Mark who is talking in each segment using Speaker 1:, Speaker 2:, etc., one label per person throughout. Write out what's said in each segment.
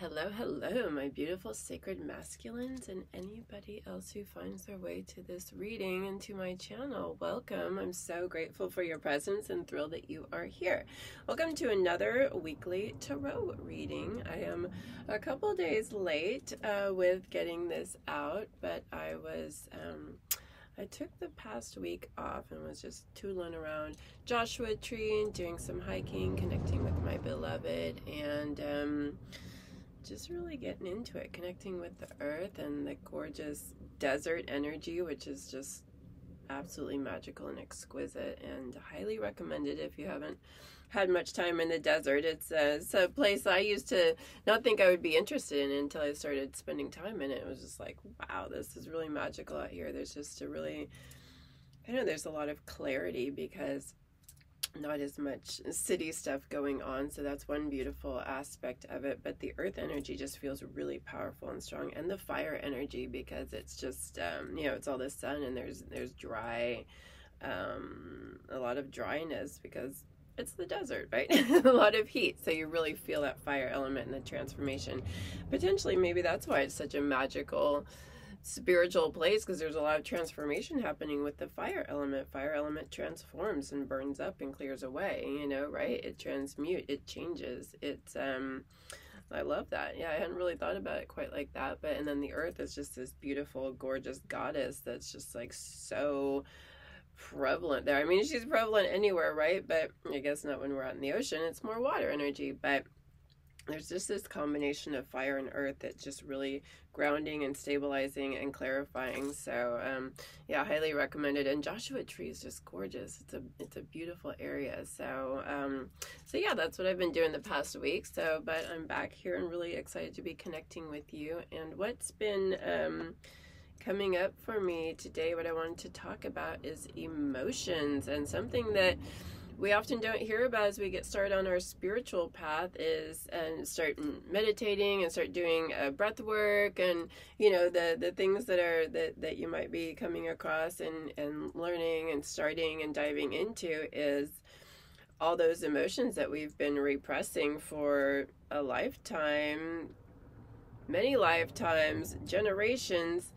Speaker 1: Hello, hello, my beautiful sacred masculines and anybody else who finds their way to this reading and to my channel. Welcome. I'm so grateful for your presence and thrilled that you are here. Welcome to another weekly tarot reading. I am a couple days late with getting this out, but I took the past week off and was just tooling around Joshua Tree and doing some hiking, connecting with my beloved, and just really getting into it, connecting with the earth and the gorgeous desert energy, which is just absolutely magical and exquisite, and highly recommended if you haven't had much time in the desert. It's a place I used to not think I would be interested in until I started spending time in it. It was just like, wow, this is really magical out here. There's just there's a lot of clarity because not as much city stuff going on, so that's one beautiful aspect of it. But the earth energy just feels really powerful and strong, and the fire energy, because it's just it's all the sun, and there's dry, a lot of dryness because it's the desert, right? A lot of heat, so you really feel that fire element and the transformation. Potentially maybe that's why it's such a magical spiritual place, because there's a lot of transformation happening with the fire element. Fire element transforms and burns up and clears away, right? It transmutes, it changes. It's I love that. Yeah, I hadn't really thought about it quite like that. And then the earth is just this beautiful, gorgeous goddess that's just like so prevalent there. I mean, she's prevalent anywhere, right? But I guess not when we're out in the ocean. It's more water energy, but there's just this combination of fire and earth that's just really grounding and stabilizing and clarifying. So yeah, highly recommended. And Joshua Tree is just gorgeous. It's a beautiful area. So yeah, that's what I've been doing the past week. But I'm back here and really excited to be connecting with you. And what's been coming up for me today, what I wanted to talk about is emotions, and something that we often don't hear about as we get started on our spiritual path is start meditating and start doing breath work, and the things that you might be coming across and learning and starting and diving into is all those emotions that we've been repressing for a lifetime, many lifetimes, generations.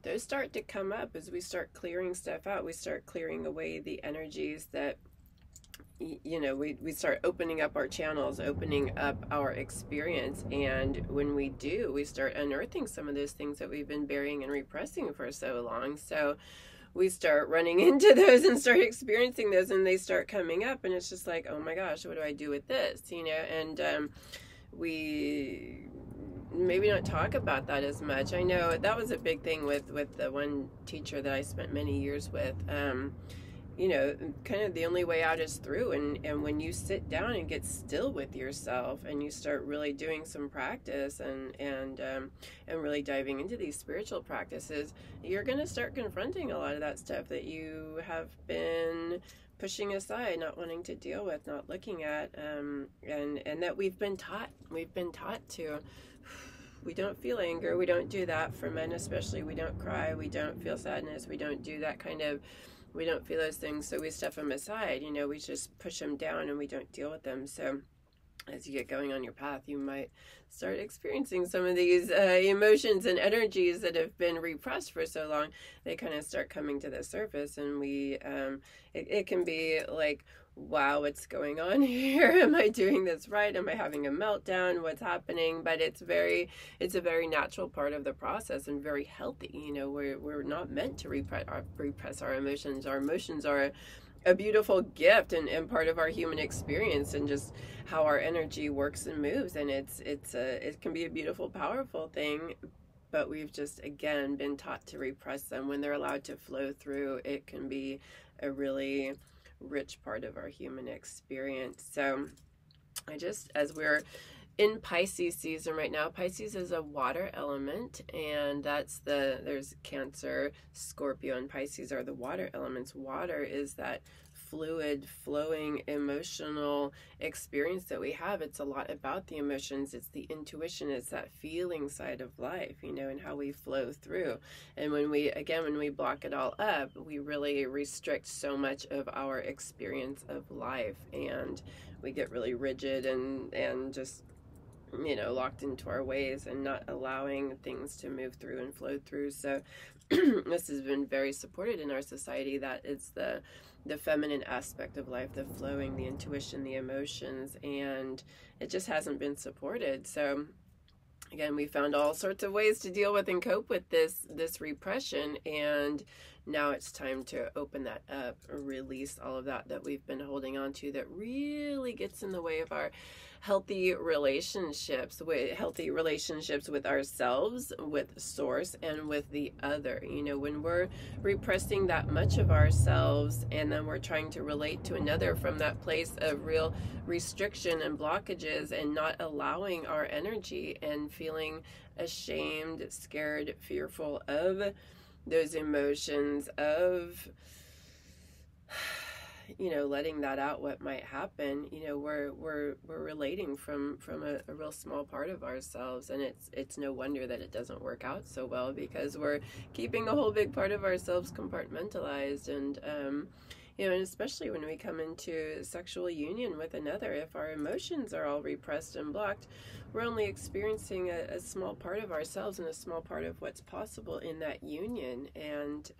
Speaker 1: Those start to come up as we start clearing stuff out. We start clearing away the energies that we start opening up our channels, opening up our experience. And when we do, we start unearthing some of those things that we've been burying and repressing for so long. So we start running into those and start experiencing those, and they start coming up, and it's just like, oh my gosh, what do I do with this? And we maybe not talk about that as much. I know that was a big thing with the one teacher that I spent many years with. Kind of the only way out is through, and when you sit down and get still with yourself and you start really doing some practice and really diving into these spiritual practices, you're going to start confronting a lot of that stuff that you have been pushing aside, not wanting to deal with, not looking at, and that we've been taught to. We don't feel anger, we don't do that. For men especially, we don't cry, we don't feel sadness, we don't do that kind of, we don't feel those things, so we stuff them aside. We just push them down and we don't deal with them. So as you get going on your path, you might start experiencing some of these emotions and energies that have been repressed for so long. They kind of start coming to the surface, and it can be like, wow, what's going on here? Am I doing this right? Am I having a meltdown? What's happening? But it's a very natural part of the process and very healthy. We're not meant to repress our emotions. Our emotions are a beautiful gift and part of our human experience, and just how our energy works and moves. And it can be a beautiful, powerful thing, but we've just, again, been taught to repress them. When they're allowed to flow through, it can be a really rich part of our human experience. So as we're in Pisces season right now, Pisces is a water element, and there's Cancer, Scorpio, and Pisces are the water elements. Water is that fluid, flowing, emotional experience that we have. It's a lot about the emotions. It's the intuition. It's that feeling side of life, and how we flow through. And when we block it all up, we really restrict so much of our experience of life, and we get really rigid and just locked into our ways and not allowing things to move through and flow through. So this has been very supported in our society, that it's the feminine aspect of life, the flowing, the intuition, the emotions, and it just hasn't been supported. So again, we found all sorts of ways to deal with and cope with this repression, and now it's time to open that up, release all of that we've been holding on to, that really gets in the way of our healthy relationships with ourselves, with source, and with the other. When we're repressing that much of ourselves, and then we're trying to relate to another from that place of real restriction and blockages, and not allowing our energy, and feeling ashamed, scared, fearful of those emotions, of letting that out, what might happen, we're relating from a real small part of ourselves, and it's no wonder that it doesn't work out so well, because we're keeping a whole big part of ourselves compartmentalized. And and especially when we come into sexual union with another, if our emotions are all repressed and blocked, we're only experiencing a small part of ourselves and a small part of what's possible in that union. And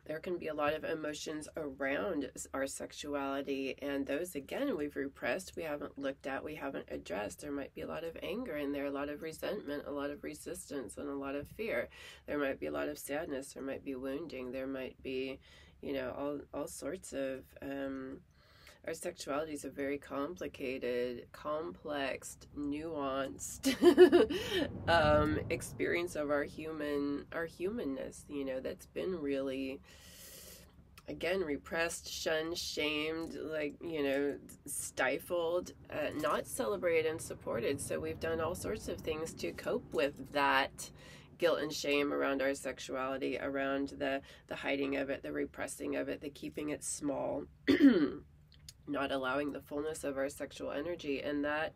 Speaker 1: there can be a lot of emotions around our sexuality, and those, again, we've repressed, we haven't looked at, we haven't addressed. There might be a lot of anger in there, a lot of resentment, a lot of resistance, and a lot of fear. There might be a lot of sadness, there might be wounding, there might be, all sorts of our sexuality is a very complicated, complex, nuanced experience of our humanness, that's been really, again, repressed, shunned, shamed, stifled, not celebrated and supported. So we've done all sorts of things to cope with that guilt and shame around our sexuality, around the hiding of it, the repressing of it, the keeping it small, not allowing the fullness of our sexual energy. And that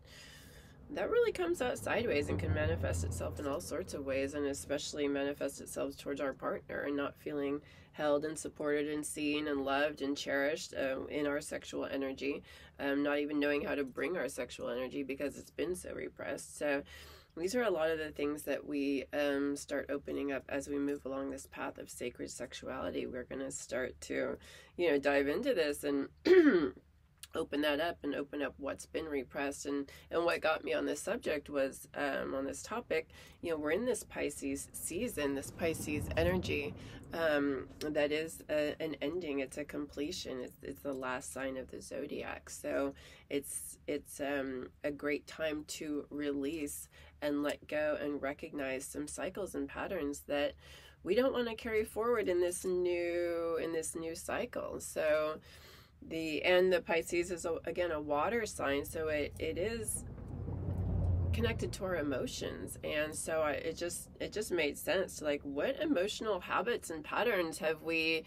Speaker 1: really comes out sideways and can manifest itself in all sorts of ways, and especially manifest itself towards our partner, and not feeling held and supported and seen and loved and cherished in our sexual energy, not even knowing how to bring our sexual energy because it's been so repressed. So these are a lot of the things that we start opening up as we move along this path of sacred sexuality. We're going to start to, dive into this and open that up, and open up what's been repressed. And what got me on this subject was, on this topic, we're in this Pisces season, this Pisces energy, that is an ending. It's a completion. It's the last sign of the zodiac. So it's a great time to release and let go and recognize some cycles and patterns that we don't want to carry forward in this new cycle. So the Pisces is again a water sign, so it is connected to our emotions, and so it just made sense to, what emotional habits and patterns have we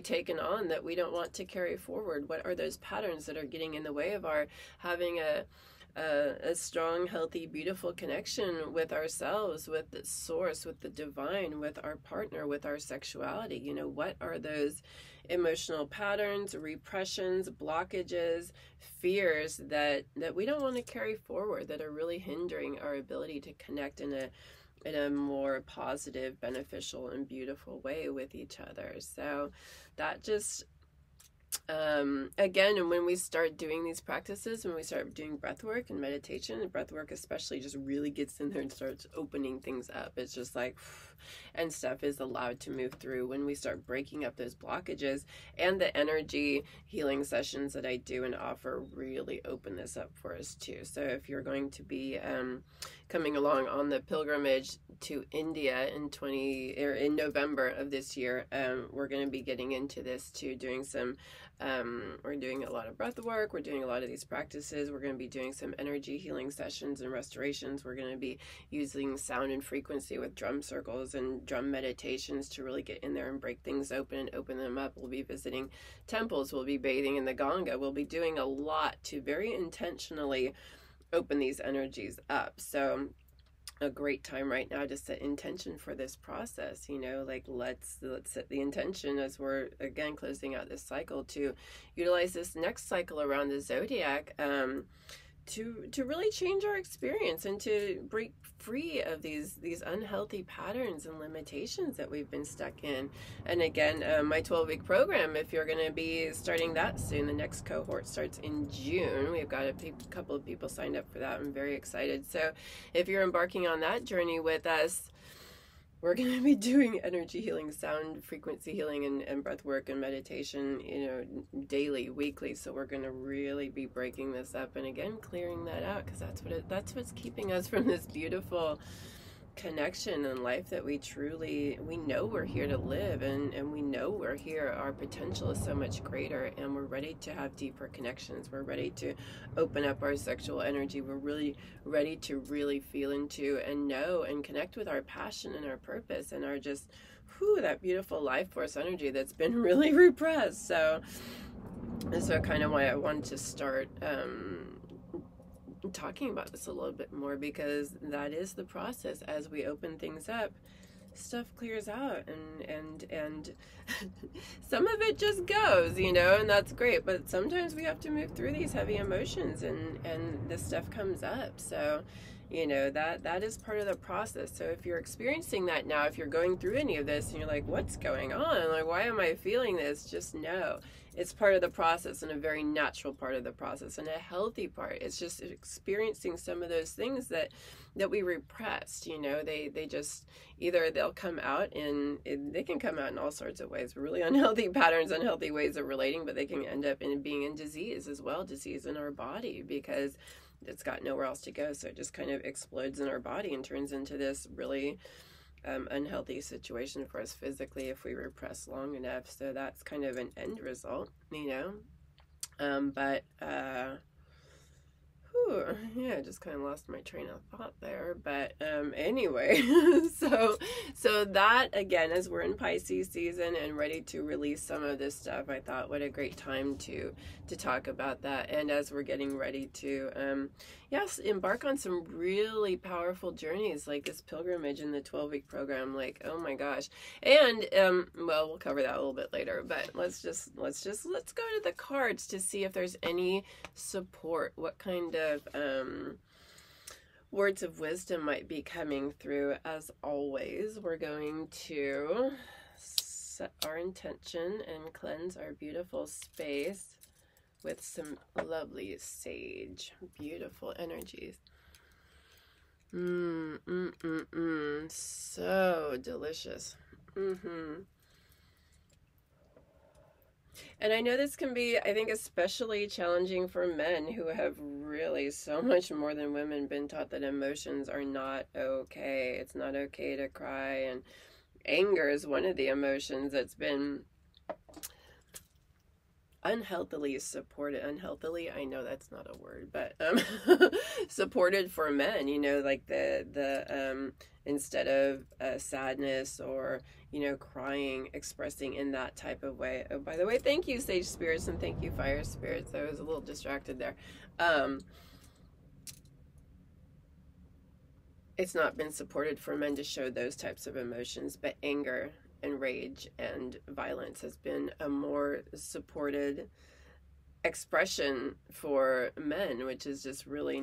Speaker 1: taken on that we don't want to carry forward? What are those patterns that are getting in the way of our having a strong, healthy, beautiful connection with ourselves, with the source, with the divine, with our partner, with our sexuality? What are those emotional patterns, repressions, blockages, fears that we don't want to carry forward, that are really hindering our ability to connect in a more positive, beneficial, and beautiful way with each other? So that just again, and when we start doing these practices, when we start doing breath work and meditation, and breath work especially just really gets in there and starts opening things up. It's just and stuff is allowed to move through when we start breaking up those blockages. And the energy healing sessions that I do and offer really open this up for us too. So if you're going to be coming along on the pilgrimage to India in November of this year, we're going to be getting into this too, doing some we're doing a lot of breath work, we're doing a lot of these practices, we're going to be doing some energy healing sessions and restorations. We're going to be using sound and frequency with drum circles and drum meditations to really get in there and break things open and open them up. We'll be visiting temples, we'll be bathing in the Ganga, we'll be doing a lot to very intentionally open these energies up. So a great time right now to set intention for this process. Let's set the intention as we're again closing out this cycle to utilize this next cycle around the zodiac to really change our experience and to break free of these unhealthy patterns and limitations that we've been stuck in. And again, my 12-week program, if you're going to be starting that soon, the next cohort starts in June. We've got a couple of people signed up for that. I'm very excited. So if you're embarking on that journey with us, we're going to be doing energy healing, sound frequency healing, and breath work and meditation, daily, weekly. So we're going to really be breaking this up and again clearing that out, because that's what's keeping us from this beautiful connection in life that we know we're here to live, and we know we're here. Our potential is so much greater, and we're ready to have deeper connections. We're ready to open up our sexual energy. We're really ready to really feel into and know and connect with our passion and our purpose and our just that beautiful life force energy that's been really repressed. So kind of why I wanted to start talking about this a little bit more, because that is the process. As we open things up, stuff clears out, and some of it just goes, and that's great, but sometimes we have to move through these heavy emotions, and this stuff comes up. So that is part of the process. So if you're experiencing that now, if you're going through any of this and you're like, what's going on? Like, why am I feeling this? Just know it's part of the process, and a very natural part of the process, and a healthy part. It's just experiencing some of those things that we repressed. They just, either they'll come out they can come out in all sorts of ways, really unhealthy patterns, unhealthy ways of relating, but they can end up being in disease as well, disease in our body, because it's got nowhere else to go. So it just kind of explodes in our body and turns into this really unhealthy situation for us physically if we repress long enough. So that's kind of an end result, I just kind of lost my train of thought there. But anyway, so that, again, as we're in Pisces season and ready to release some of this stuff, I thought what a great time to talk about that. And as we're getting ready to embark on some really powerful journeys, like this pilgrimage in the 12-week program, like, oh my gosh. And we'll cover that a little bit later, but let's go to the cards to see if there's any support. What kind of words of wisdom might be coming through. As always, we're going to set our intention and cleanse our beautiful space with some lovely sage. Beautiful energies. So delicious. And I know this can be, I think, especially challenging for men who have really so much more than women been taught that emotions are not okay. It's not okay to cry. And anger is one of the emotions that's been unhealthily supported. Unhealthily, I know that's not a word, but supported for men, like the instead of sadness or crying, expressing in that type of way. Oh, by the way, thank you, Sage Spirits, and thank you, Fire Spirits. I was a little distracted there. It's not been supported for men to show those types of emotions, but anger and rage and violence has been a more supported expression for men, which is just really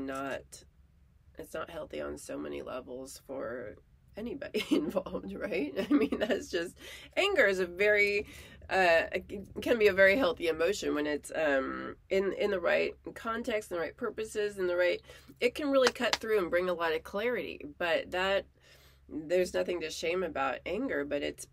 Speaker 1: it's not healthy on so many levels for anybody involved, right? I mean, that's just, anger is can be a very healthy emotion when it's in the right context, in the right purposes, it can really cut through and bring a lot of clarity. But there's nothing to shame about anger, but it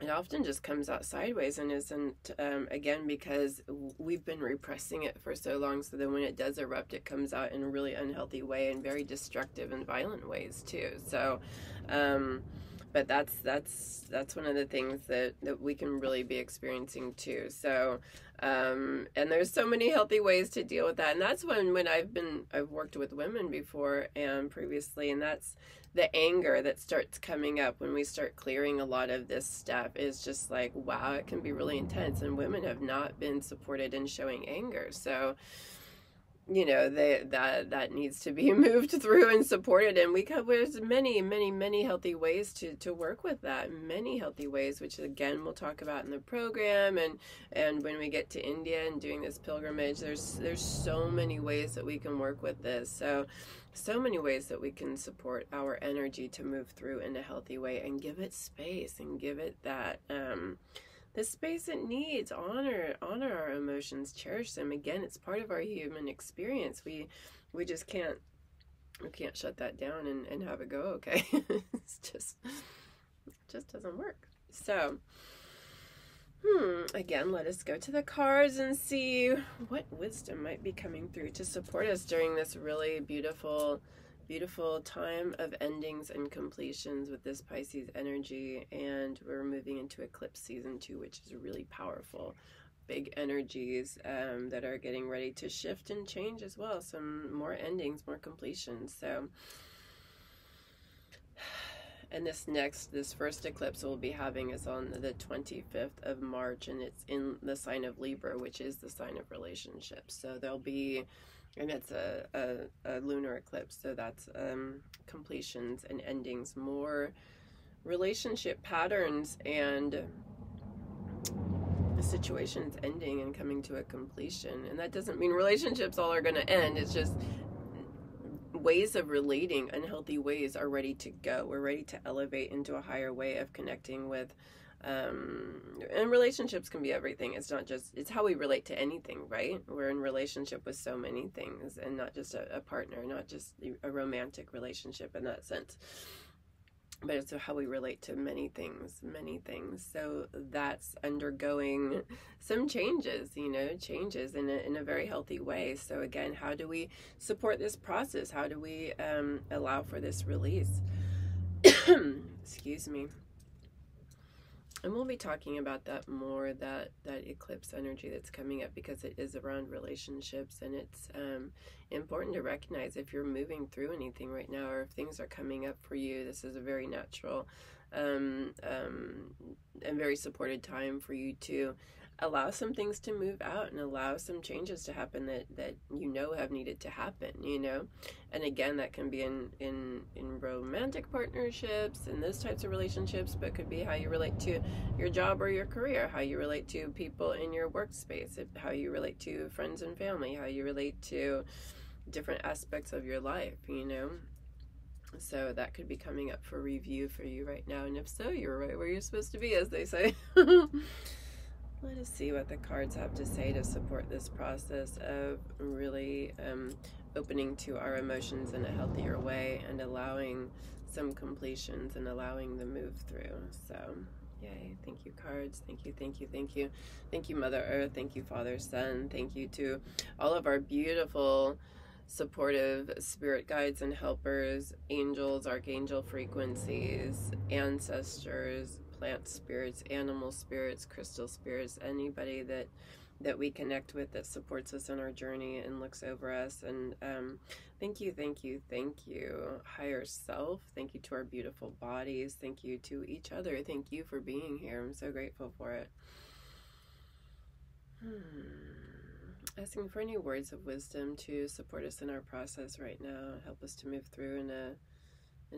Speaker 1: often just comes out sideways and isn't, again, because we've been repressing it for so long. So then when it does erupt, it comes out in a really unhealthy way, and very destructive and violent ways too. So, but that's one of the things that we can really be experiencing too. So, and there's so many healthy ways to deal with that. And that's when I've worked with women before and previously, and that's the anger that starts coming up when we start clearing a lot of this stuff is just like, wow, it can be really intense. And women have not been supported in showing anger. So you know, that needs to be moved through and supported. And there's many healthy ways to work with that. Many healthy ways, which again we'll talk about in the program, and when we get to India and doing this pilgrimage, there's so many ways that we can work with this. So many ways that we can support our energy to move through in a healthy way and give it space and give it that the space it needs. Honor our emotions, cherish them. Again, it's part of our human experience. We just can't shut that down and have it go okay. It just doesn't work. So again, let us go to the cards and see what wisdom might be coming through to support us during this really beautiful time of endings and completions with this Pisces energy. And we're moving into eclipse season 2, which is really powerful, big energies that are getting ready to shift and change as well. Some more endings, more completions. So, and this first eclipse we'll be having is on the 25th of March, and it's in the sign of Libra, which is the sign of relationships. So there'll be, and it's a lunar eclipse, so that's completions and endings, more relationship patterns and the situations ending and coming to a completion. And that doesn't mean relationships all are going to end. It's just ways of relating, unhealthy ways, are ready to go. We're ready to elevate into a higher way of connecting with and relationships can be everything. It's not just, it's how we relate to anything, right? We're in relationship with so many things, and not just a partner, not just a romantic relationship in that sense, but it's how we relate to many things. So that's undergoing some changes, changes in a very healthy way. So again, how do we support this process? How do we allow for this release? Excuse me. And we'll be talking about that more, that eclipse energy that's coming up, because it is around relationships, and it's important to recognize if you're moving through anything right now, or if things are coming up for you. This is a very natural and very supported time for you to allow some things to move out and allow some changes to happen that have needed to happen, And again, that can be in romantic partnerships and those types of relationships, but could be how you relate to your job or your career, how you relate to people in your workspace, how you relate to friends and family, how you relate to different aspects of your life, So that could be coming up for review for you right now. And if so, you're right where you're supposed to be, as they say. Let us see what the cards have to say to support this process of really opening to our emotions in a healthier way and allowing some completions and allowing the move through. So, yay. Thank you, cards. Thank you. Thank you, Mother Earth. Thank you, Father, Son. Thank you to all of our beautiful, supportive spirit guides and helpers, angels, archangel frequencies, ancestors, plant spirits, animal spirits, crystal spirits, anybody that we connect with that supports us in our journey and looks over us. And thank you, higher self. Thank you to our beautiful bodies. Thank you to each other. Thank you for being here. I'm so grateful for it. Asking for any words of wisdom to support us in our process right now, help us to move through in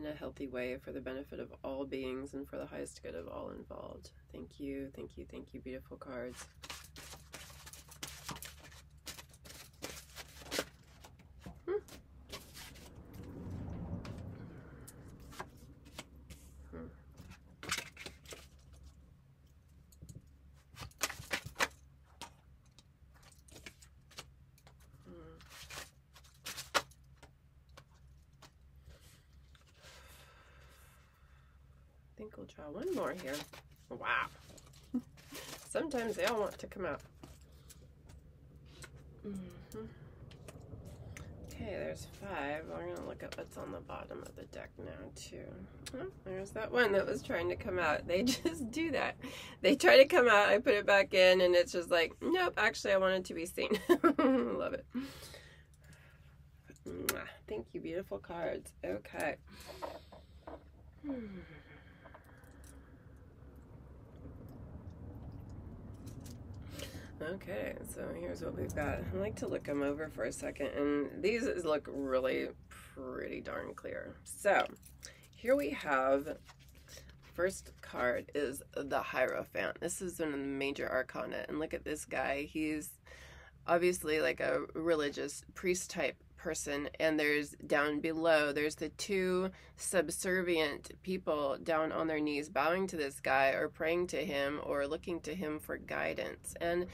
Speaker 1: a healthy way for the benefit of all beings and for the highest good of all involved. Thank you, beautiful cards. I think we'll draw one more here. Wow. Sometimes they all want to come out. Okay, there's 5. We're going to look at what's on the bottom of the deck now, too. Oh, there's that one that was trying to come out. They just do that. They try to come out, I put it back in, and it's just like, nope, actually I want it to be seen. Love it. Thank you, beautiful cards. Okay. Okay, so here's what we've got. I like to look them over for a second, and these look really pretty darn clear. So here we have, first card is the Hierophant. This is one of the major arcana, and look at this guy. He's obviously like a religious priest type person, and there's down below, there's the two subservient people down on their knees bowing to this guy or praying to him or looking to him for guidance. And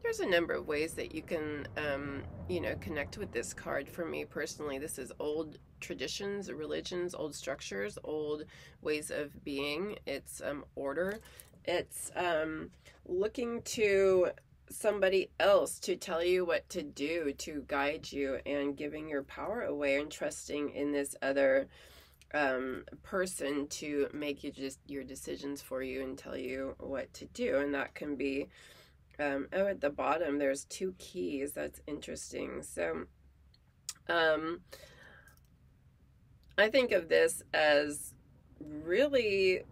Speaker 1: there's a number of ways that you can connect with this card. For me personally, this is old traditions, religions, old structures, old ways of being. It's order. It's looking to somebody else to tell you what to do, to guide you, and giving your power away and trusting in this other person to make your decisions for you and tell you what to do. And that can be at the bottom there's two keys. That's interesting. So I think of this as really,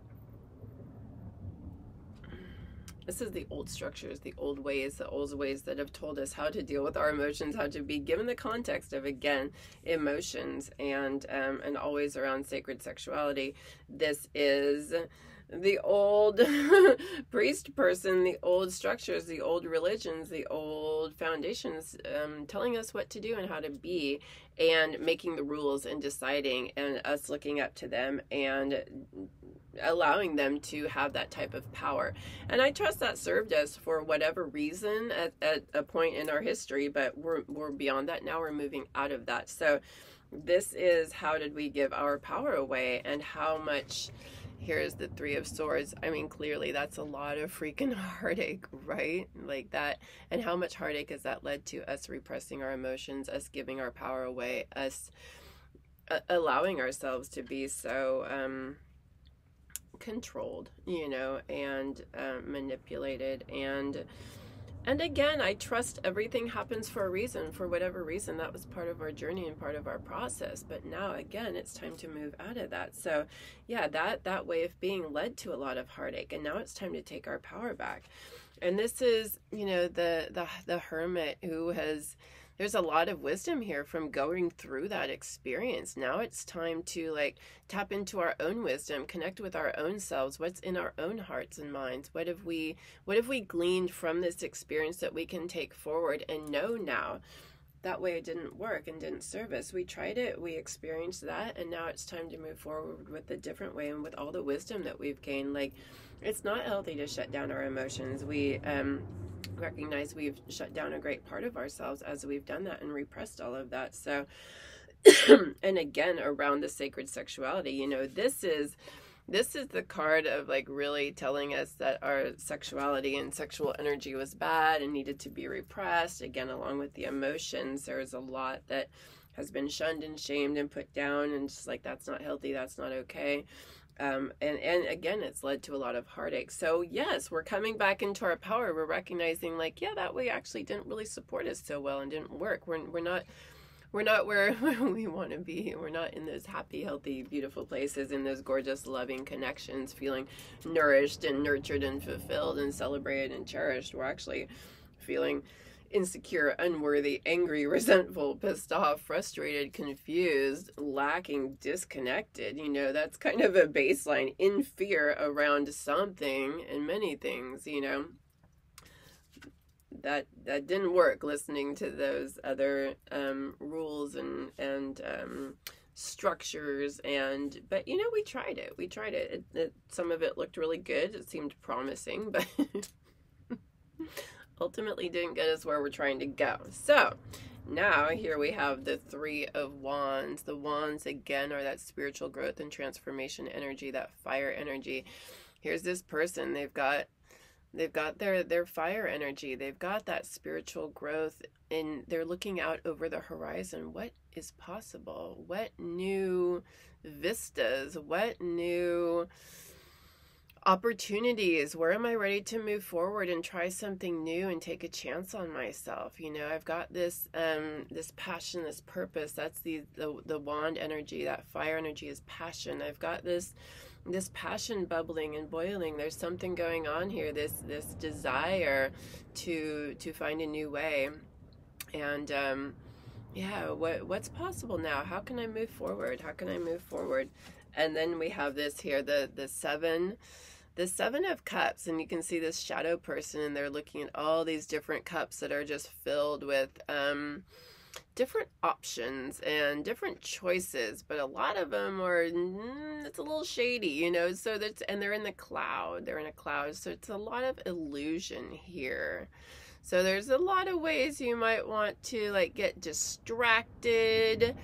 Speaker 1: this is the old structures, the old ways that have told us how to deal with our emotions, how to be given the context of, again, emotions, and always around sacred sexuality. This is the old priest person, the old structures, the old religions, the old foundations, telling us what to do and how to be, and making the rules and deciding, and us looking up to them and allowing them to have that type of power. And I trust that served us for whatever reason at a point in our history, but we're beyond that now. We're moving out of that. So this is, how did we give our power away, and how much. Here's the Three of Swords. I mean, clearly that's a lot of freaking heartache, right? Like that. And how much heartache has that led to? Us repressing our emotions, us giving our power away, us allowing ourselves to be so controlled, and manipulated. And again, I trust everything happens for a reason. For whatever reason, that was part of our journey and part of our process. But now, again, it's time to move out of that. So, yeah, that way of being led to a lot of heartache. And now it's time to take our power back. And this is, the hermit who has. There's a lot of wisdom here from going through that experience. Now it's time to tap into our own wisdom, connect with our own selves. What's in our own hearts and minds? What have we gleaned from this experience that we can take forward and know now? That way it didn't work and didn't serve us. We tried it, we experienced that, and now it's time to move forward with a different way and with all the wisdom that we've gained. It's not healthy to shut down our emotions. We recognize we've shut down a great part of ourselves as we've done that and repressed all of that. So and again, around the sacred sexuality, this is the card of really telling us that our sexuality and sexual energy was bad and needed to be repressed. Again, along with the emotions, there's a lot that has been shunned and shamed and put down, and just that's not healthy, that's not okay. And again, it's led to a lot of heartache. So yes, we're coming back into our power. We're recognizing that way actually didn't really support us so well and didn't work. We're not where we want to be. We're not in those happy, healthy, beautiful places, in those gorgeous, loving connections, feeling nourished and nurtured and fulfilled and celebrated and cherished. We're actually feeling insecure, unworthy, angry, resentful, pissed off, frustrated, confused, lacking, disconnected. That's kind of a baseline, in fear around something and many things, that didn't work, listening to those other rules and structures. But we tried it. Some of it looked really good. It seemed promising, but ultimately didn't get us where we're trying to go. So now here we have the Three of Wands. The wands, again, are that spiritual growth and transformation energy, that fire energy. Here's this person. They've got their fire energy. They've got that spiritual growth, and they're looking out over the horizon. What is possible? What new vistas? What new opportunities? Where am I ready to move forward and try something new and take a chance on myself? I've got this this passion, this purpose. That's the wand energy. That fire energy is passion. I've got this this passion bubbling and boiling. There's something going on here, this desire to find a new way. And yeah, what's possible now? How can I move forward? How can I move forward? And then we have this here, the seven of cups, and you can see this shadow person, and they're looking at all these different cups that are just filled with different options and different choices, but a lot of them are it's a little shady, you know. So that's, and they're in the cloud, they're in a cloud, so it's a lot of illusion here. So there's a lot of ways you might want to like get distracted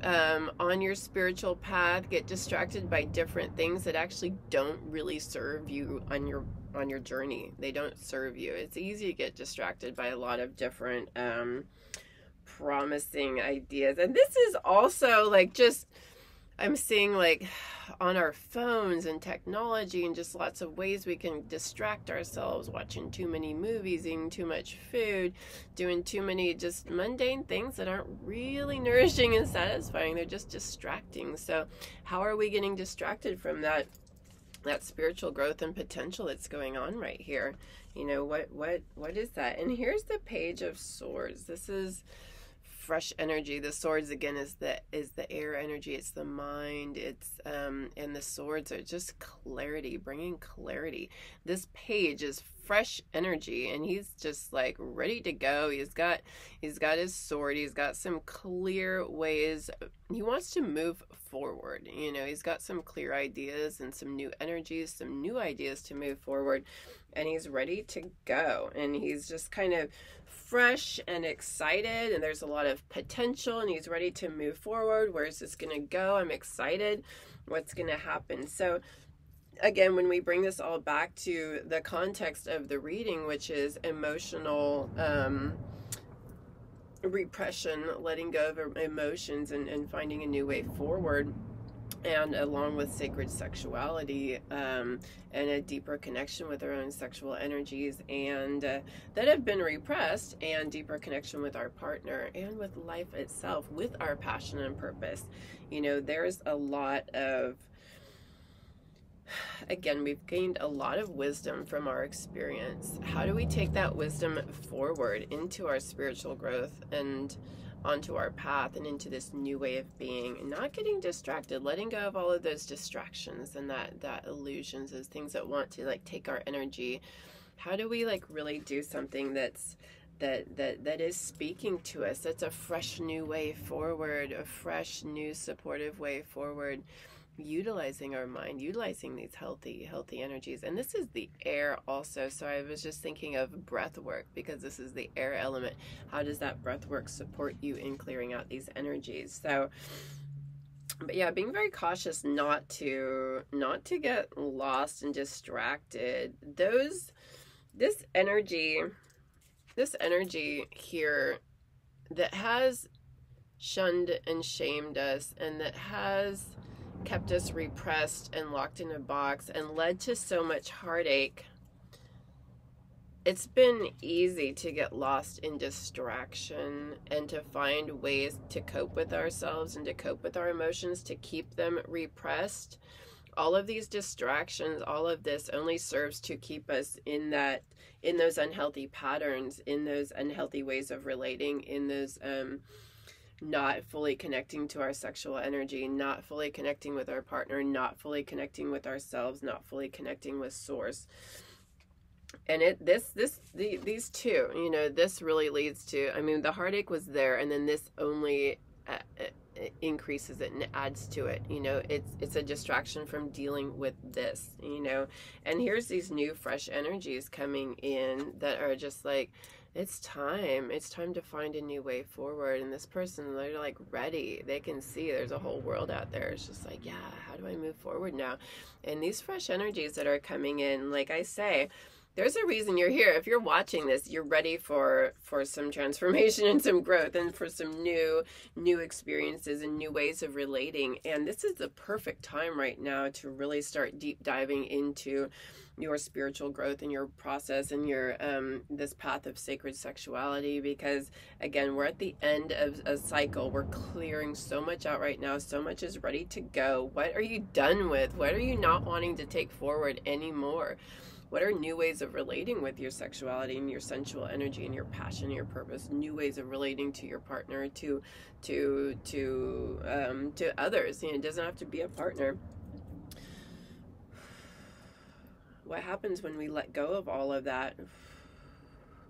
Speaker 1: on your spiritual path, get distracted by different things that actually don't really serve you on your journey. They don't serve you. It's easy to get distracted by a lot of different promising ideas. And this is also like, just I'm seeing like on our phones and technology and just lots of ways we can distract ourselves, watching too many movies, eating too much food, doing too many just mundane things that aren't really nourishing and satisfying. They're just distracting. So how are we getting distracted from that spiritual growth and potential that's going on right here? You know, what is that? And here's the Page of Swords. This is fresh energy. The swords again is the air energy. It's the mind. It's and the swords are just clarity, bringing clarity. This page is fresh energy, and he's just like ready to go. He's got his sword. He's got some clear ways. He wants to move forward. You know, he's got some clear ideas and some new energies, some new ideas to move forward, and he's ready to go. And he's just kind of fresh and excited, and there's a lot of potential, and he's ready to move forward. Where's this going to go? I'm excited. What's going to happen? So again, when we bring this all back to the context of the reading, which is emotional repression, letting go of emotions and finding a new way forward, and along with sacred sexuality and a deeper connection with our own sexual energies and that have been repressed, and deeper connection with our partner and with life itself, with our passion and purpose. You know, there's a lot of, again, we've gained a lot of wisdom from our experience. How do we take that wisdom forward into our spiritual growth and onto our path and into this new way of being, and not getting distracted, letting go of all of those distractions and that illusions, those things that want to like take our energy? How do we like really do something that is speaking to us, that's a fresh new way forward, a fresh new supportive way forward, utilizing our mind, utilizing these healthy energies? And this is the air also, so I was just thinking of breath work, because this is the air element. How does that breath work support you in clearing out these energies? So, but yeah, being very cautious not to get lost and distracted. This energy here that has shunned and shamed us, and that has kept us repressed and locked in a box and led to so much heartache. It's been easy to get lost in distraction and to find ways to cope with ourselves and to cope with our emotions, to keep them repressed. All of these distractions, all of this only serves to keep us in those unhealthy patterns, in those unhealthy ways of relating, in those not fully connecting to our sexual energy, not fully connecting with our partner, not fully connecting with ourselves, not fully connecting with source. And these two, you know, this really leads to, I mean, the heartache was there, and then this only increases it and adds to it. You know, it's a distraction from dealing with this, you know. And here's these new fresh energies coming in that are just like, it's time to find a new way forward. And this person, they're like ready. They can see there's a whole world out there. It's just like, yeah, how do I move forward now? And these fresh energies that are coming in, like I say, there's a reason you're here. If you're watching this, you're ready for some transformation and some growth and for some new experiences and new ways of relating. And this is the perfect time right now to really start deep diving into your spiritual growth and your process and your this path of sacred sexuality, because again, we're at the end of a cycle. We're clearing so much out right now. So much is ready to go. What are you done with? What are you not wanting to take forward anymore? What are new ways of relating with your sexuality and your sensual energy and your passion and your purpose? New ways of relating to your partner, to others. You know, it doesn't have to be a partner. What happens when we let go of all of that?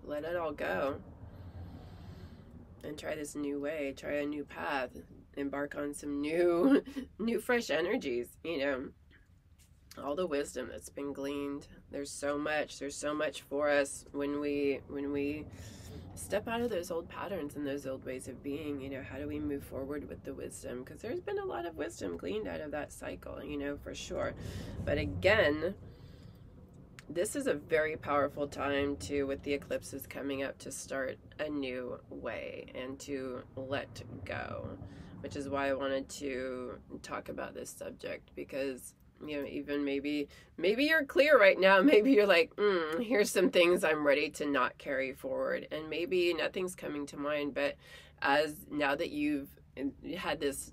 Speaker 1: Let it all go and try this new way, try a new path, embark on some new fresh energies, you know. All the wisdom that's been gleaned. There's so much for us when we step out of those old patterns and those old ways of being. You know, how do we move forward with the wisdom? Because there's been a lot of wisdom gleaned out of that cycle, you know, for sure. But again, this is a very powerful time to, with the eclipses coming up, to start a new way and to let go, which is why I wanted to talk about this subject, because, you know, even maybe you're clear right now. Maybe you're like, here's some things I'm ready to not carry forward. And maybe nothing's coming to mind, but now that you've had this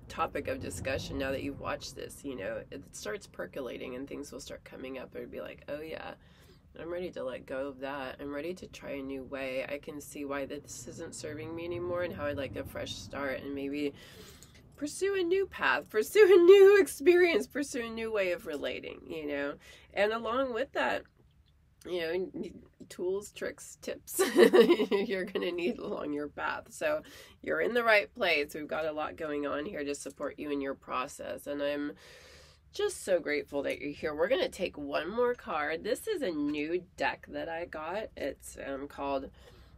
Speaker 1: topic of discussion, now that you've watched this, you know, it starts percolating and things will start coming up. It'll be like, oh yeah, I'm ready to let go of that. I'm ready to try a new way. I can see why this isn't serving me anymore and how I'd like a fresh start, and maybe pursue a new path, pursue a new experience, pursue a new way of relating, you know. And along with that, you know, tools, tricks, tips you're going to need along your path. So you're in the right place. We've got a lot going on here to support you in your process. And I'm just so grateful that you're here. We're going to take one more card. This is a new deck that I got. It's called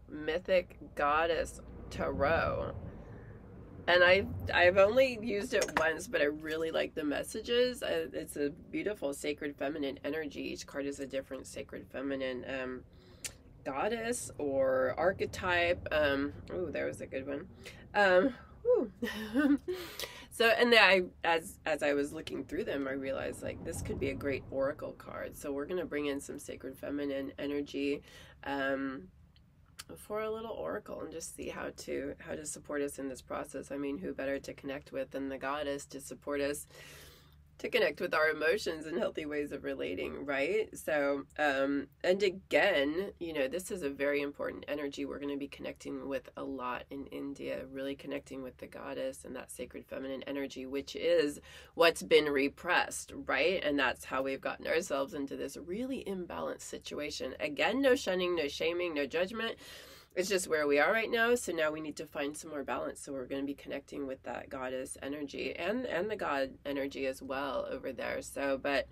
Speaker 1: Mythic Goddess Tarot. And I've only used it once, but I really like the messages. It's a beautiful sacred feminine energy. Each card is a different sacred feminine goddess or archetype. Oh, there was a good one. So, and then as I was looking through them, I realized like this could be a great oracle card. So we're gonna bring in some sacred feminine energy for a little oracle and just see how to support us in this process. I mean, who better to connect with than the goddess to support us to connect with our emotions and healthy ways of relating, right? So, and again, you know, this is a very important energy we're going to be connecting with a lot in India, really connecting with the goddess and that sacred feminine energy, which is what's been repressed, right? And that's how we've gotten ourselves into this really imbalanced situation. Again, no shunning, no shaming, no judgment. It's just where we are right now. So now we need to find some more balance. So we're going to be connecting with that goddess energy and the god energy as well over there. So, but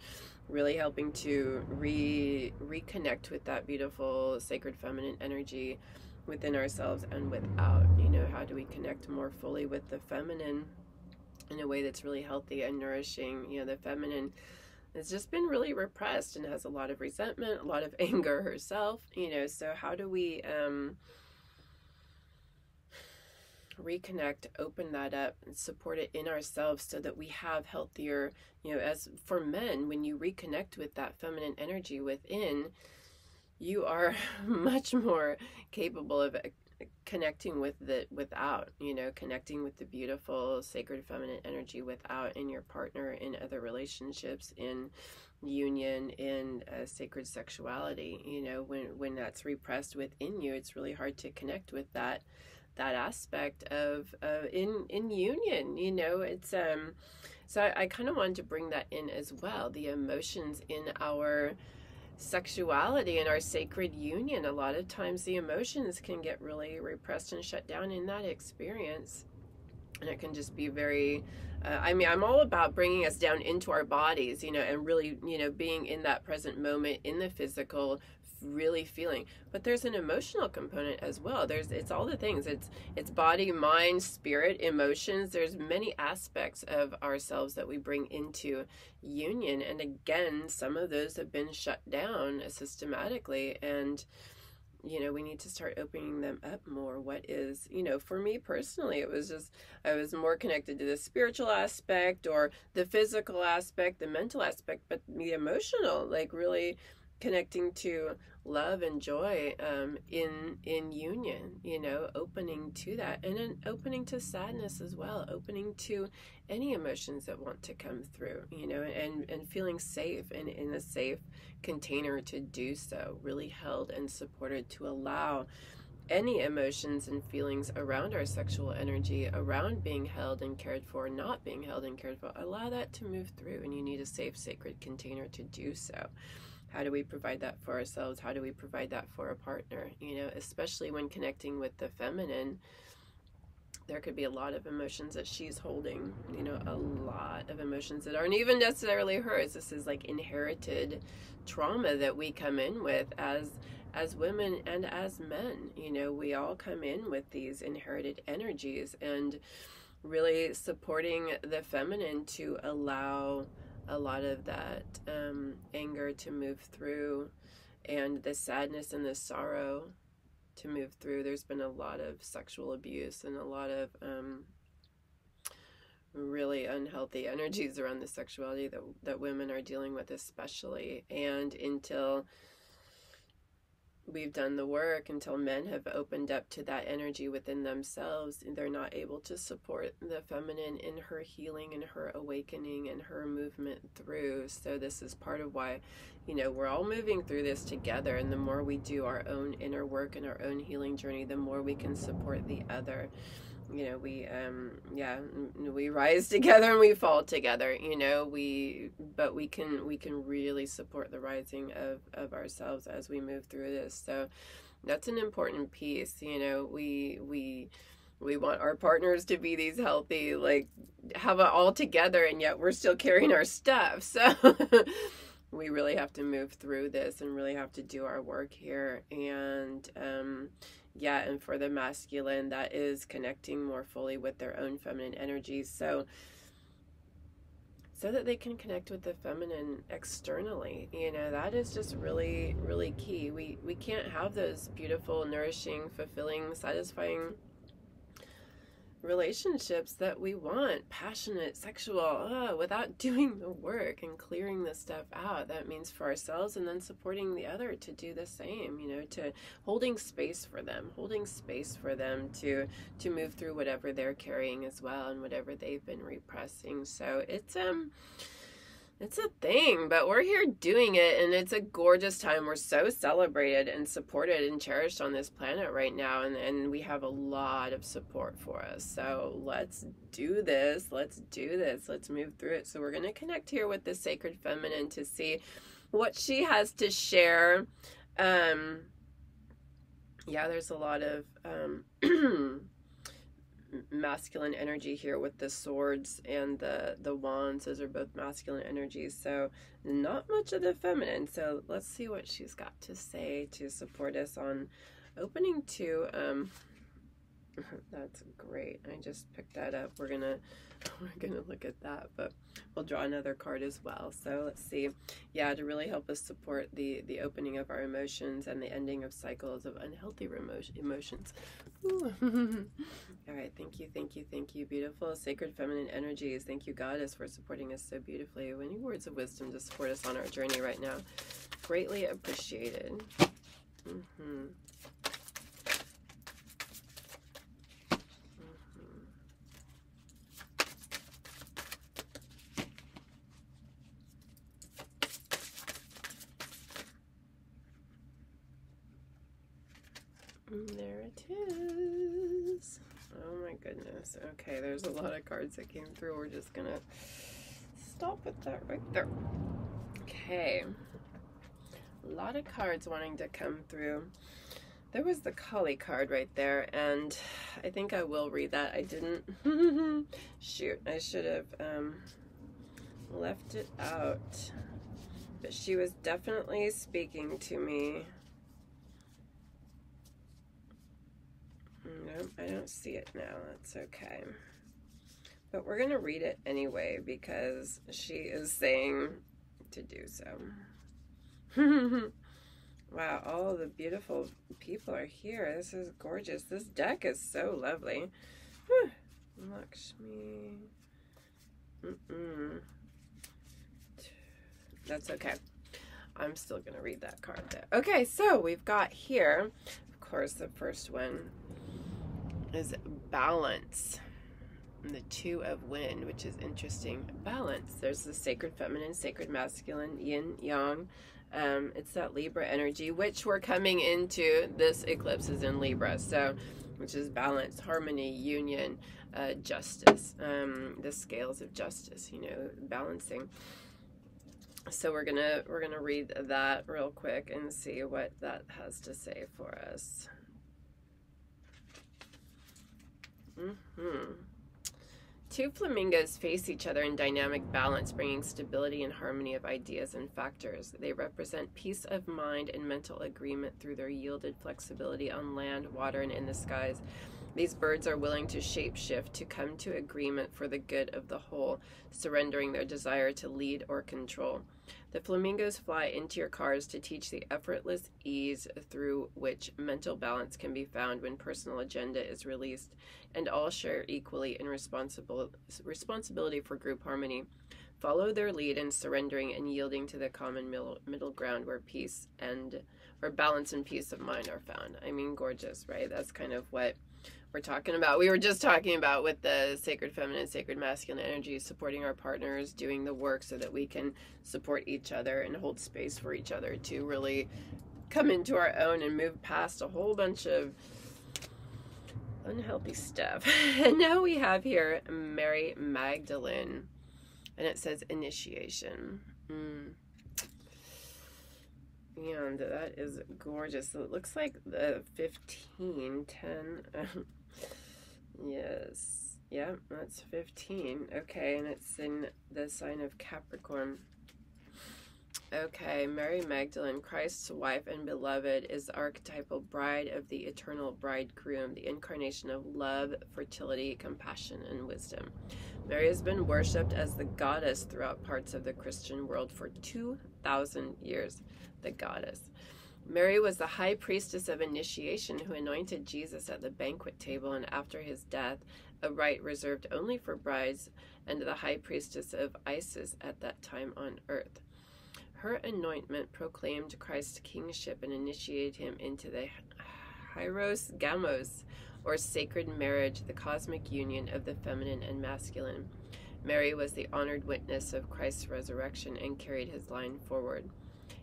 Speaker 1: really helping to reconnect with that beautiful sacred feminine energy within ourselves and without. You know, how do we connect more fully with the feminine in a way that's really healthy and nourishing? You know, the feminine has just been really repressed and has a lot of resentment, a lot of anger herself, you know. So how do we reconnect, open that up and support it in ourselves so that we have healthier, you know, as for men, when you reconnect with that feminine energy within, you are much more capable of connecting with it without, you know, connecting with the beautiful sacred feminine energy without, in your partner, in other relationships, in union, in sacred sexuality. You know, when that's repressed within you, it's really hard to connect with that aspect of in union. You know, it's so I kind of wanted to bring that in as well, the emotions in our sexuality and our sacred union. A lot of times the emotions can get really repressed and shut down in that experience, and it can just be very I mean, I'm all about bringing us down into our bodies, you know, and really, you know, being in that present moment, in the physical, really feeling. But there's an emotional component as well. It's all the things. It's body, mind, spirit, emotions. There's many aspects of ourselves that we bring into union. And again, some of those have been shut down systematically, and we need to start opening them up more. What is, for me personally, it was just, I was more connected to the spiritual aspect or the physical aspect, the mental aspect, but the emotional, like really connecting to love and joy in union, opening to that, and then opening to sadness as well, opening to any emotions that want to come through, and feeling safe and in a safe container to do so, really held and supported to allow any emotions and feelings around our sexual energy, around being held and cared for, not being held and cared for, allow that to move through, and you need a safe, sacred container to do so. How do we provide that for ourselves? How do we provide that for a partner? Especially when connecting with the feminine, there could be a lot of emotions that she's holding, a lot of emotions that aren't even necessarily hers. This is like inherited trauma that we come in with as women and as men. We all come in with these inherited energies, and really supporting the feminine to allow a lot of that anger to move through, and the sadness and the sorrow to move through. There's been a lot of sexual abuse and a lot of really unhealthy energies around the sexuality that women are dealing with, especially. And until we've done the work, until men have opened up to that energy within themselves, they're not able to support the feminine in her healing and her awakening and her movement through. So this is part of why, we're all moving through this together, and the more we do our own inner work and our own healing journey, the more we can support the other. We rise together and we fall together, but we can really support the rising of ourselves as we move through this. So that's an important piece. We want our partners to be these healthy, like have it all together, and yet we're still carrying our stuff. So we really have to move through this and really have to do our work here. And and for the masculine, that is connecting more fully with their own feminine energies, so that they can connect with the feminine externally. That is just really, really key. We can't have those beautiful, nourishing, fulfilling, satisfying relationships that we want, passionate, sexual, without doing the work and clearing this stuff out. That means for ourselves, and then supporting the other to do the same, to holding space for them to move through whatever they're carrying as well, and whatever they've been repressing. So it's a thing, but we're here doing it, and it's a gorgeous time. We're so celebrated and supported and cherished on this planet right now, and we have a lot of support for us. So let's do this. Let's move through it. So we're going to connect here with the sacred feminine to see what she has to share. There's a lot of masculine energy here with the swords and the wands. Those are both masculine energies, so not much of the feminine. So let's see what she's got to say to support us on opening to that's great. I just picked that up. We're gonna look at that, but we'll draw another card as well. So let's see. To really help us support the opening of our emotions and the ending of cycles of unhealthy emotions. All right, thank you, beautiful sacred feminine energies. Thank you, Goddess, for supporting us so beautifully. Any words of wisdom to support us on our journey right now? Greatly appreciated. There it is. Oh my goodness. Okay, there's a lot of cards that came through. We're just gonna stop with that right there. Okay. A lot of cards wanting to come through. There was the Kali card right there, and I think I will read that. I didn't. Shoot, I should have left it out. But she was definitely speaking to me No, I don't see it now. That's okay. But we're going to read it anyway because she is saying to do so. Wow, all the beautiful people are here. This is gorgeous. This deck is so lovely. Whew. Lakshmi. That's okay. I'm still going to read that card there. Okay, so we've got here, of course, the first one is balance. And the Two of Wind, which is interesting. Balance. There's the sacred feminine, sacred masculine, yin, yang. It's that Libra energy, which we're coming into. This eclipse is in Libra, so which is balance, harmony, union, justice. The scales of justice, you know, balancing. So we're gonna read that real quick and see what that has to say for us. Two flamingos face each other in dynamic balance, bringing stability and harmony of ideas and factors. They represent peace of mind and mental agreement through their yielded flexibility on land, water, and in the skies. These birds are willing to shape-shift to come to agreement for the good of the whole, surrendering their desire to lead or control. The flamingos fly into your cars to teach the effortless ease through which mental balance can be found when personal agenda is released, and all share equally in responsibility for group harmony. Follow their lead in surrendering and yielding to the common middle ground where balance and peace of mind are found. I mean, gorgeous, right? That's kind of what we're talking about. We were just talking about with the sacred feminine, sacred masculine energy, supporting our partners, doing the work so that we can support each other and hold space for each other to really come into our own and move past a whole bunch of unhealthy stuff. And now we have here Mary Magdalene, and it says initiation. And that is gorgeous. So it looks like the 10. Yes. Yeah, that's 15. Okay, and it's in the sign of Capricorn. Okay, Mary Magdalene, Christ's wife and beloved, is the archetypal bride of the eternal bridegroom, the incarnation of love, fertility, compassion, and wisdom. Mary has been worshipped as the goddess throughout parts of the Christian world for 2,000 years. The goddess. Mary was the high priestess of initiation who anointed Jesus at the banquet table, and after his death, a rite reserved only for brides, and the high priestess of Isis at that time on earth. Her anointment proclaimed Christ's kingship and initiated him into the Hieros Gamos, or sacred marriage, the cosmic union of the feminine and masculine. Mary was the honored witness of Christ's resurrection and carried his line forward.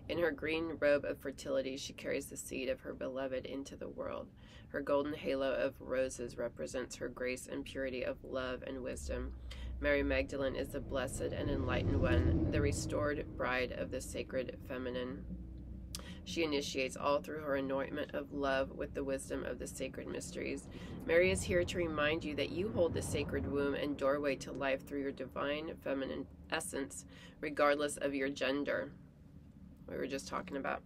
Speaker 1: In her green robe of fertility, she carries the seed of her beloved into the world. Her golden halo of roses represents her grace and purity of love and wisdom. Mary Magdalene is the blessed and enlightened one, the restored bride of the sacred feminine. She initiates all through her anointment of love with the wisdom of the sacred mysteries. Mary is here to remind you that you hold the sacred womb and doorway to life through your divine feminine essence, regardless of your gender. We were just talking about.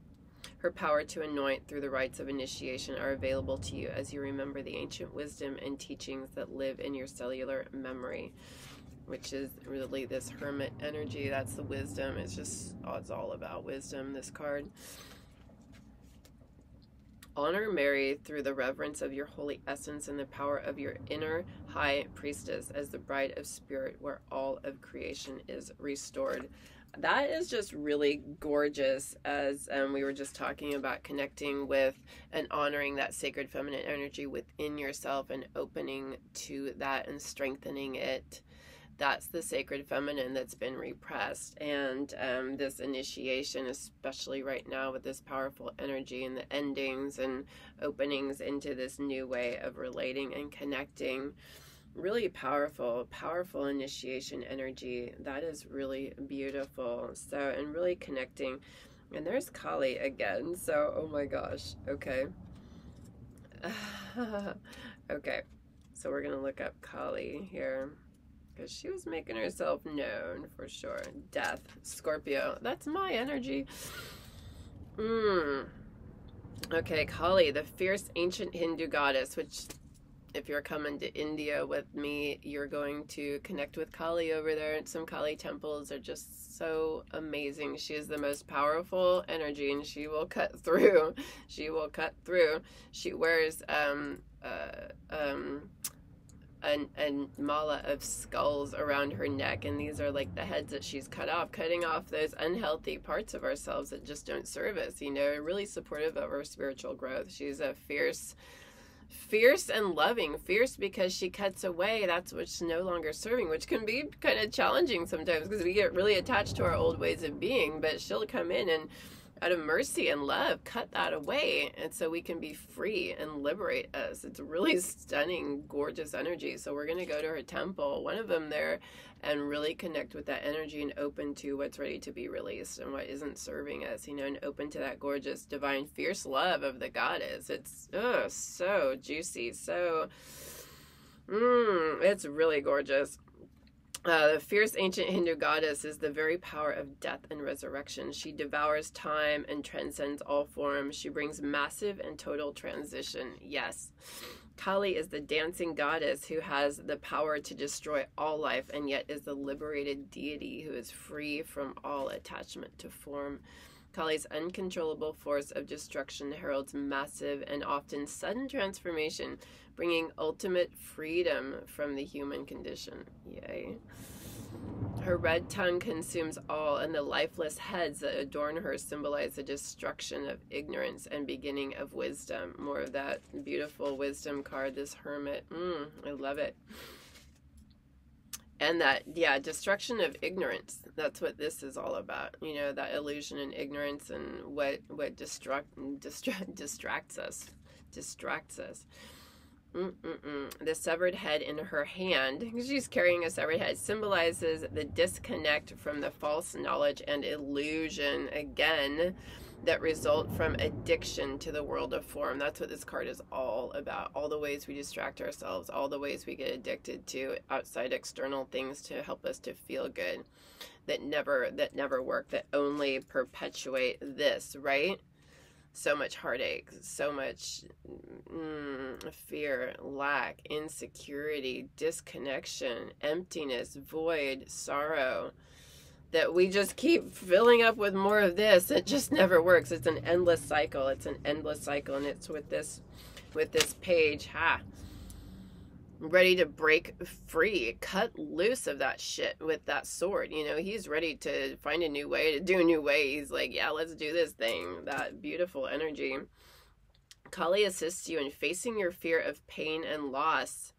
Speaker 1: Her power to anoint through the rites of initiation are available to you as you remember the ancient wisdom and teachings that live in your cellular memory, which is really this hermit energy. That's the wisdom. It's just, it's all about wisdom, this card. Honor Mary through the reverence of your holy essence and the power of your inner high priestess as the bride of spirit, where all of creation is restored. That is just really gorgeous, as we were just talking about connecting with and honoring that sacred feminine energy within yourself and opening to that and strengthening it. That's the sacred feminine that's been repressed. And this initiation, especially right now with this powerful energy and the endings and openings into this new way of relating and connecting. Really powerful initiation energy. That is really beautiful. So, and really connecting. And there's Kali again. So, oh my gosh. Okay. Okay. So we're going to look up Kali here, because she was making herself known for sure. Death. Scorpio. That's my energy. Okay, Kali, the fierce ancient Hindu goddess, which if you're coming to India with me, you're going to connect with Kali over there. And some Kali temples are just so amazing. She is the most powerful energy, and she will cut through. She will cut through. She wears a mala of skulls around her neck, and these are like the heads that she's cutting off those unhealthy parts of ourselves that just don't serve us, you know, really supportive of our spiritual growth. She's a fierce and loving. Fierce because she cuts away that's what's no longer serving, which can be kind of challenging sometimes because we get really attached to our old ways of being, but she'll come in and out of mercy and love cut that away, and so we can be free and liberate us. It's really stunning, gorgeous energy. So we're going to go to her temple, one of them there, and really connect with that energy and open to what's ready to be released and what isn't serving us, you know, and open to that gorgeous, divine, fierce love of the goddess. It's so juicy, so it's really gorgeous. The fierce ancient Hindu goddess is the very power of death and resurrection. She devours time and transcends all forms. She brings massive and total transition. Yes. Kali is the dancing goddess who has the power to destroy all life and yet is the liberated deity who is free from all attachment to form. Kali's uncontrollable force of destruction heralds massive and often sudden transformation, bringing ultimate freedom from the human condition. Yay. Her red tongue consumes all, and the lifeless heads that adorn her symbolize the destruction of ignorance and beginning of wisdom. More of that beautiful wisdom card, this hermit. I love it. And that, yeah, destruction of ignorance. That's what this is all about. You know, that illusion and ignorance and what distracts us. The severed head in her hand, she's carrying a severed head, symbolizes the disconnect from the false knowledge and illusion, again, that result from addiction to the world of form. That's what this card is all about. All the ways we distract ourselves, all the ways we get addicted to outside external things to help us to feel good, that never work, that only perpetuate this, right? So much heartache, so much fear, lack, insecurity, disconnection, emptiness, void, sorrow, that we just keep filling up with more of this. It just never works. It's an endless cycle. It's an endless cycle, and it's with this page, ready to break free, cut loose of that shit with that sword. You know, he's ready to find a new way, to do a new way. He's like, yeah, let's do this thing. That beautiful energy. Kali assists you in facing your fear of pain and loss.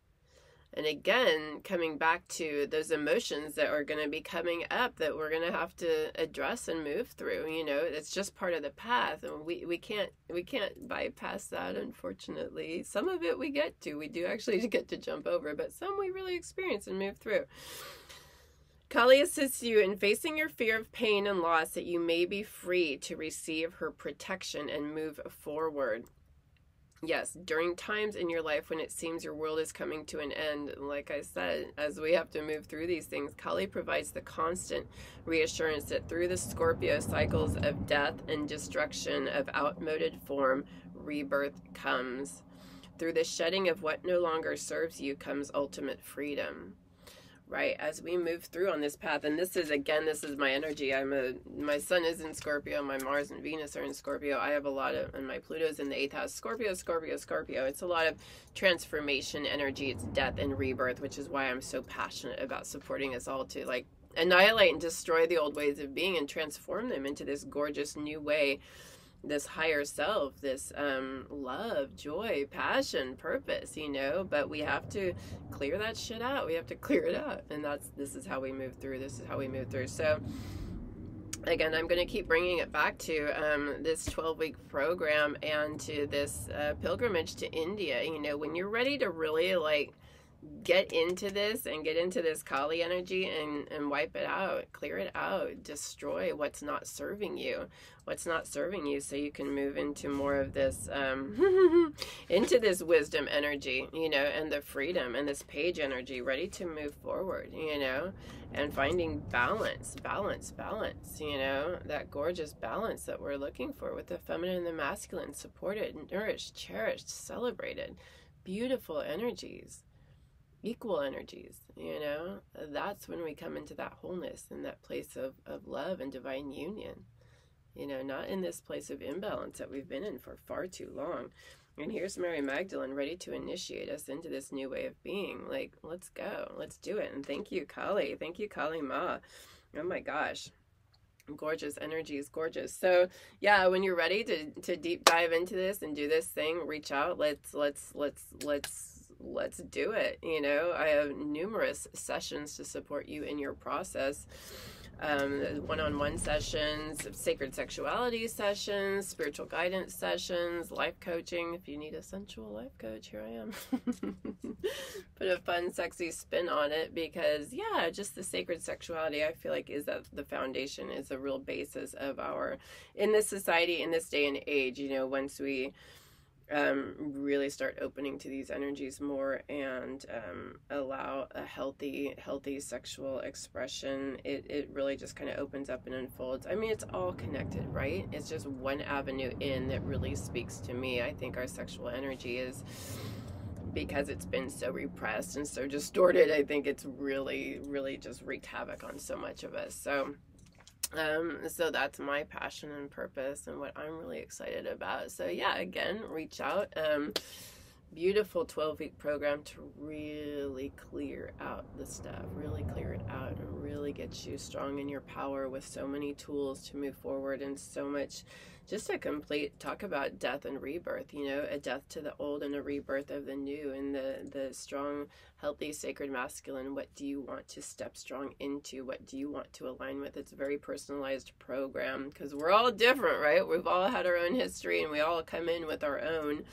Speaker 1: And again, coming back to those emotions that are going to be coming up that we're going to have to address and move through. You know, it's just part of the path, and we can't bypass that, unfortunately. Some of it we get to. We do actually get to jump over, but some we really experience and move through. Kali assists you in facing your fear of pain and loss, that you may be free to receive her protection and move forward. Yes, during times in your life when it seems your world is coming to an end, like I said, as we have to move through these things, Kali provides the constant reassurance that through the Scorpio cycles of death and destruction of outmoded form, rebirth comes. Through the shedding of what no longer serves you comes ultimate freedom. Right, as we move through on this path, and this is my energy. My sun is in Scorpio, my Mars and Venus are in Scorpio. I have a lot of, and my Pluto's in the 8th house. Scorpio. It's a lot of transformation energy. It's death and rebirth, which is why I'm so passionate about supporting us all to like annihilate and destroy the old ways of being and transform them into this gorgeous new way, this higher self, this love, joy, passion, purpose, you know. But we have to clear that shit out. We have to clear it out, and this is how we move through. So again, I'm going to keep bringing it back to this 12-week program and to this pilgrimage to India. You know, when you're ready to really like get into this Kali energy and wipe it out, clear it out, destroy what's not serving you, so you can move into more of this into this wisdom energy, you know, and the freedom and this page energy, ready to move forward, you know, and finding balance, you know, that gorgeous balance that we're looking for with the feminine and the masculine, supported, nourished, cherished, celebrated, beautiful energies, equal energies, that's when we come into that wholeness and that place of love and divine union, not in this place of imbalance that we've been in for far too long. And here's Mary Magdalene ready to initiate us into this new way of being. Like, let's go, let's do it. And thank you, Kali. Thank you, Kali Ma. Oh my gosh. Gorgeous energy is gorgeous. So yeah, when you're ready to deep dive into this and do this thing, reach out. Let's do it. I have numerous sessions to support you in your process. One-on-one sessions, sacred sexuality sessions, spiritual guidance sessions, life coaching. If you need a sensual life coach, here I am. Put a fun, sexy spin on it, because yeah, just the sacred sexuality, I feel like, is that the foundation, is the real basis of in this society, in this day and age. Once we really start opening to these energies more and allow a healthy sexual expression, it really just kind of opens up and unfolds. I mean, it's all connected, right? It's just one avenue in that really speaks to me. I think our sexual energy is, because it's been so repressed and so distorted, I think it's really just wreaked havoc on so much of us. So that's my passion and purpose and what I'm really excited about. So yeah, again, reach out. Beautiful 12-week program to really clear out the stuff, really clear it out, and really get you strong in your power with so many tools to move forward, and so much, just a complete talk about death and rebirth, a death to the old and a rebirth of the new, and the strong, healthy, sacred masculine. What do you want to step strong into? What do you want to align with? It's a very personalized program, because we're all different, right? We've all had our own history, and we all come in with our own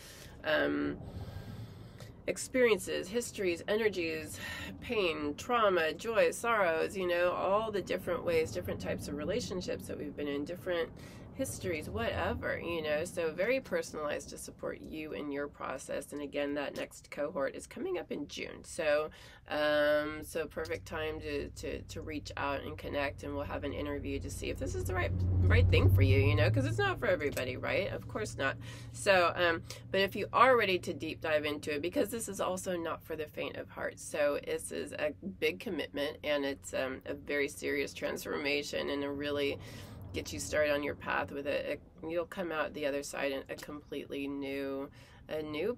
Speaker 1: experiences, histories, energies, pain, trauma, joy, sorrows, all the different ways, different types of relationships that we've been in, different histories, whatever, so very personalized to support you in your process. And again, that next cohort is coming up in June. So perfect time to reach out and connect, and we'll have an interview to see if this is the right thing for you, because it's not for everybody, right? Of course not. So, but if you are ready to deep dive into it, because this is also not for the faint of heart. So this is a big commitment, and it's a very serious transformation, and a really get you started on your path with it. You'll come out the other side in a completely new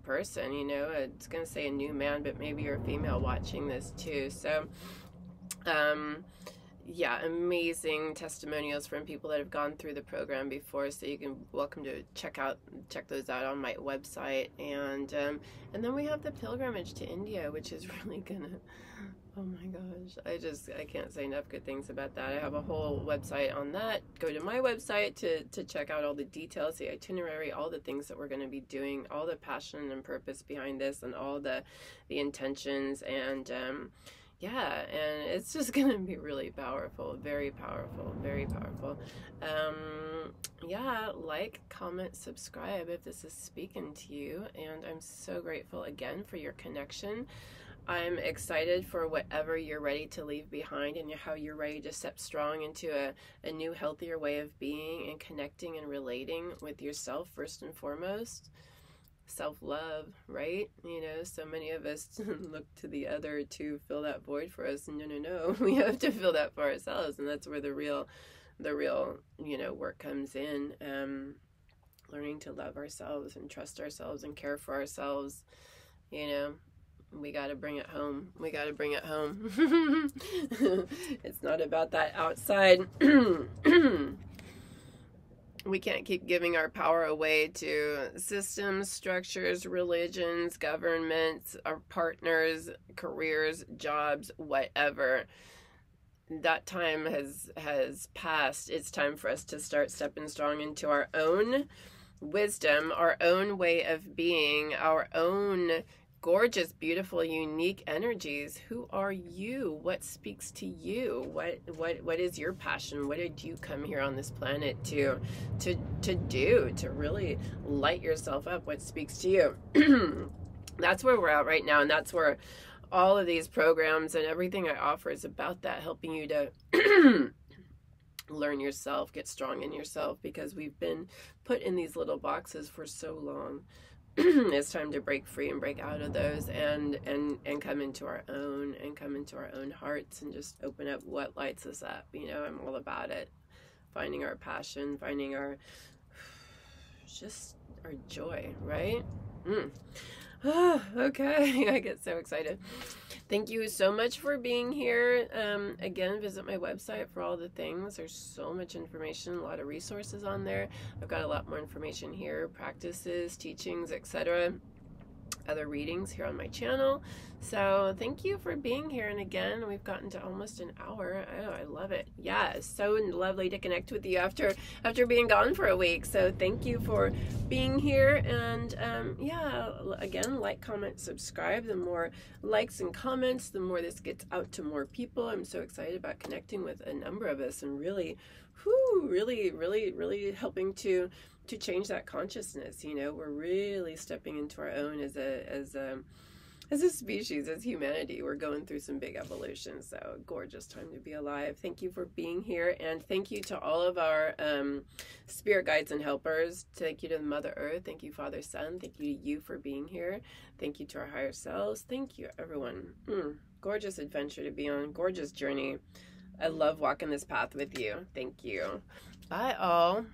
Speaker 1: person, it's going to say a new man, but maybe you're a female watching this too. So yeah, amazing testimonials from people that have gone through the program before, so you can welcome to check those out on my website. And then we have the pilgrimage to India, which is really gonna, oh my gosh, I can't say enough good things about that. I have a whole website on that. Go to my website to check out all the details, the itinerary, all the things that we're going to be doing, all the passion and purpose behind this, and all the intentions. And yeah, and it's just going to be really powerful, very powerful, very powerful. Yeah, like, comment, subscribe if this is speaking to you. And I'm so grateful again for your connection. I'm excited for whatever you're ready to leave behind, and how you're ready to step strong into a new, healthier way of being and connecting and relating with yourself first and foremost. Self-love, right? So many of us look to the other to fill that void for us. No, we have to fill that for ourselves, and that's where the real work comes in. Learning to love ourselves and trust ourselves and care for ourselves. We got to bring it home. We got to bring it home. It's not about that outside. We can't keep giving our power away to systems, structures, religions, governments, our partners, careers, jobs, whatever. That time has passed. It's time for us to start stepping strong into our own wisdom, our own way of being, our own gorgeous, beautiful, unique energies. Who are you? What speaks to you? What is your passion? What did you come here on this planet to do? To really light yourself up? What speaks to you? That's where we're at right now, and that's where all of these programs and everything I offer is about, that helping you to learn yourself, get strong in yourself, because we've been put in these little boxes for so long. it's time to break free and break out of those and come into our own, and come into our own hearts, and just open up what lights us up. You know, I'm all about it. Finding our passion, finding our, just our joy, right? Oh, okay. I get so excited. Thank you so much for being here. Again, visit my website for all the things. There's so much information, a lot of resources on there. I've got a lot more information here, practices, teachings, etc. Other readings here on my channel. So thank you for being here. And again, we've gotten to almost an hour. Oh, I love it. Yeah, it's so lovely to connect with you after being gone for a week. So thank you for being here. And yeah, again, like, comment, subscribe. The more likes and comments, the more this gets out to more people. I'm so excited about connecting with a number of us, and really helping to change that consciousness. You know, we're really stepping into our own as a species, as humanity. We're going through some big evolution. So gorgeous time to be alive. Thank you for being here, and thank you to all of our spirit guides and helpers. Thank you to Mother Earth. Thank you, Father, Son. Thank you to you for being here. Thank you to our higher selves. Thank you, everyone. Gorgeous adventure to be on. Gorgeous journey. I love walking this path with you. Thank you. Bye all.